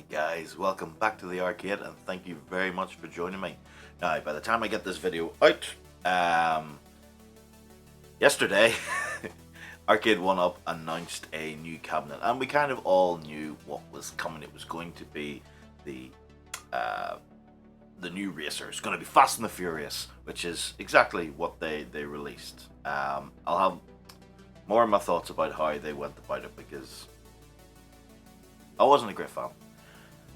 guys, welcome back to the arcade and thank you very much for joining me. Now, by the time I get this video out, yesterday, Arcade 1UP announced a new cabinet, and we kind of all knew what was coming. It was going to be the new racer. It's going to be Fast and the Furious, which is exactly what they released. I'll have more of my thoughts about how they went about it because I wasn't a great fan.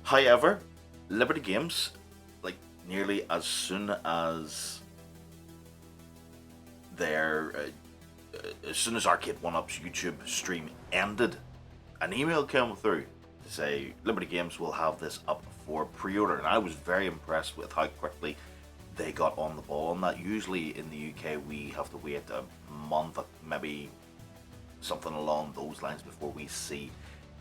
However, Liberty Games, like nearly as soon as Arcade 1UP's YouTube stream ended, an email came through to say Liberty Games will have this up for pre-order, and I was very impressed with how quickly they got on the ball on that. Usually in the UK we have to wait a month, maybe something along those lines, before we see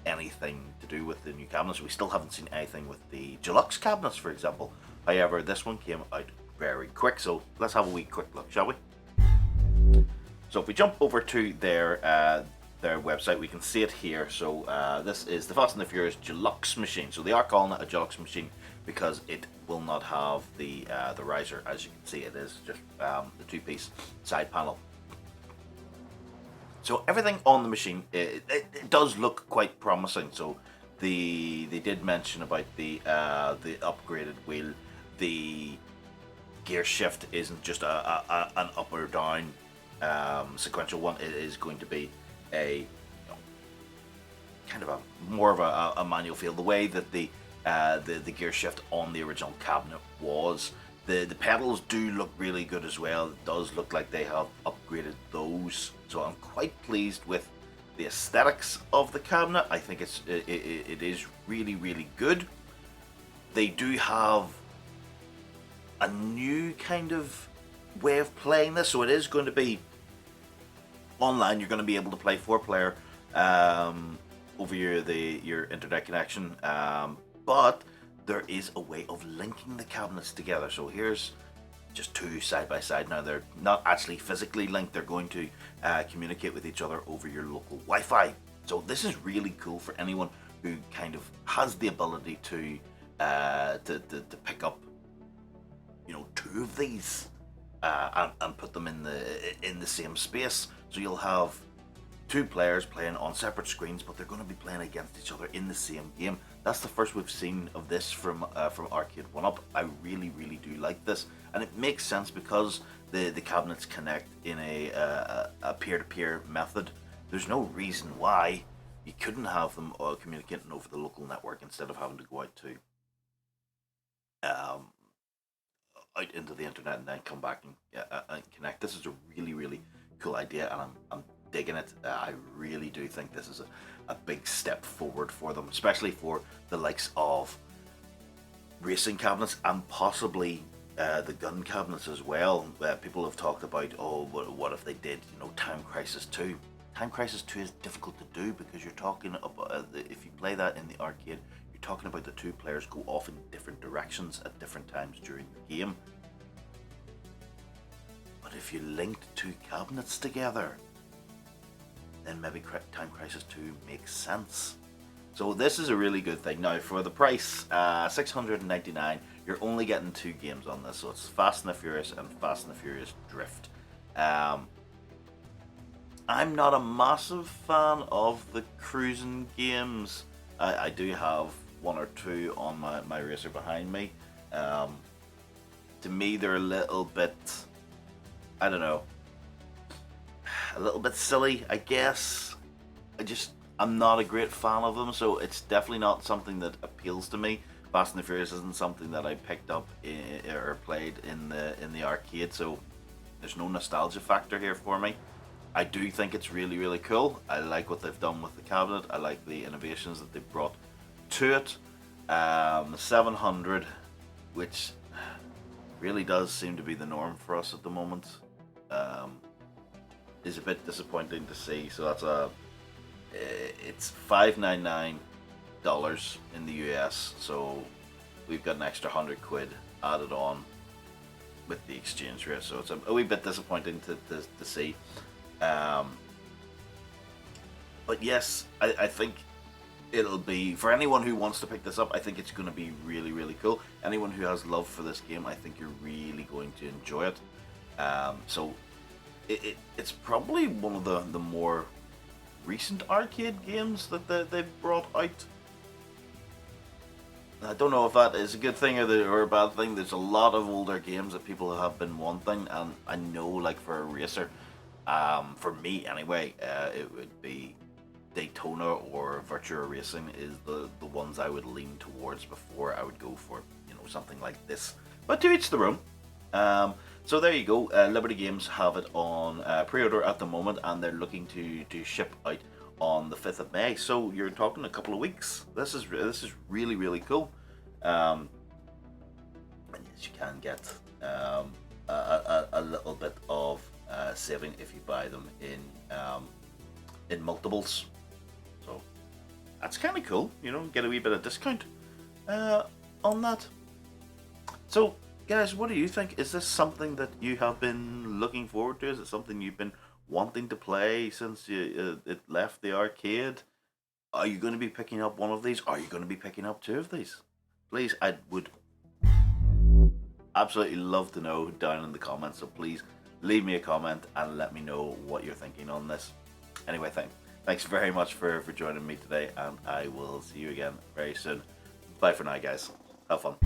anything to do with the new cabinets. We still haven't seen anything with the deluxe cabinets, for example. However, this one came out very quick, so let's have a wee quick look, shall we? So if we jump over to their website, we can see it here. So this is the Fast and the Furious Deluxe machine. So they are calling it a Deluxe machine because it will not have the riser. As you can see, it is just the two-piece side panel. So everything on the machine, it does look quite promising. So they did mention about the upgraded wheel. The gear shift isn't just an up or down sequential one. It is going to be a kind of more of a manual feel. The way that the gear shift on the original cabinet was. The pedals do look really good as well. It does look like they have upgraded those. So I'm quite pleased with the aesthetics of the cabinet. I think it is really, really good. They do have a new kind of way of playing this. So it is going to be online. You're going to be able to play 4-player over your internet connection. But there is a way of linking the cabinets together. So here's just two side by side. Now they're not actually physically linked. They're going to communicate with each other over your local Wi-Fi. So this is really cool for anyone who kind of has the ability to pick up, two of these and put them in the same space. So you'll have two players playing on separate screens, but they're going to be playing against each other in the same game. That's the first we've seen of this from Arcade 1UP. I really, really do like this, and it makes sense because the cabinets connect in a peer-to-peer method. There's no reason why you couldn't have them communicating over the local network instead of having to go out to out into the internet and then come back and connect. This is a really, really cool idea, and I'm digging it. I really do think this is a big step forward for them, especially for the likes of racing cabinets and possibly the gun cabinets as well. People have talked about, what if they did, Time Crisis 2. Time Crisis 2 is difficult to do because you're talking about, if you play that in the arcade, you're talking about the two players go off in different directions at different times during the game. But if you linked two cabinets together, then maybe Time Crisis 2 makes sense. So this is a really good thing. Now for the price, $699, you're only getting two games on this. So it's Fast and the Furious and Fast and the Furious Drift. I'm not a massive fan of the cruising games. I do have one or two on my racer behind me. To me, they're a little bit, I don't know, a little bit silly, I guess. I'm not a great fan of them, so it's definitely not something that appeals to me. Fast and the Furious isn't something that I picked up or played in the arcade, so there's no nostalgia factor here for me. I do think it's really, really cool. I like what they've done with the cabinet. I like the innovations that they've brought to it. The 700, which really does seem to be the norm for us at the moment, is a bit disappointing to see. So that's it's $599 in the US. So we've got an extra £100 added on with the exchange rate. So it's a wee bit disappointing to see. But yes, I think it'll be for anyone who wants to pick this up. I think it's going to be really, really cool. Anyone who has love for this game, I think you're really going to enjoy it. So it's probably one of the more recent arcade games that they've brought out. I don't know if that is a good thing or a bad thing. There's a lot of older games that people have been wanting, and I know, like for a racer, for me anyway, it would be Daytona or Virtua Racing is the ones I would lean towards before I would go for something like this. But to each their own. So there you go. Liberty Games have it on pre-order at the moment, and they're looking to ship out on the 5th of May. So you're talking a couple of weeks. This is really, really cool. And yes, you can get a little bit of saving if you buy them in multiples. So that's kind of cool. Get a wee bit of discount on that. So guys, what do you think? Is this something that you have been looking forward to? Is it something you've been wanting to play since it left the arcade? Are you going to be picking up one of these? Are you going to be picking up two of these? Please, I would absolutely love to know down in the comments. So please leave me a comment and let me know what you're thinking on this. Anyway, thanks very much for joining me today, and I will see you again very soon. Bye for now, guys. Have fun.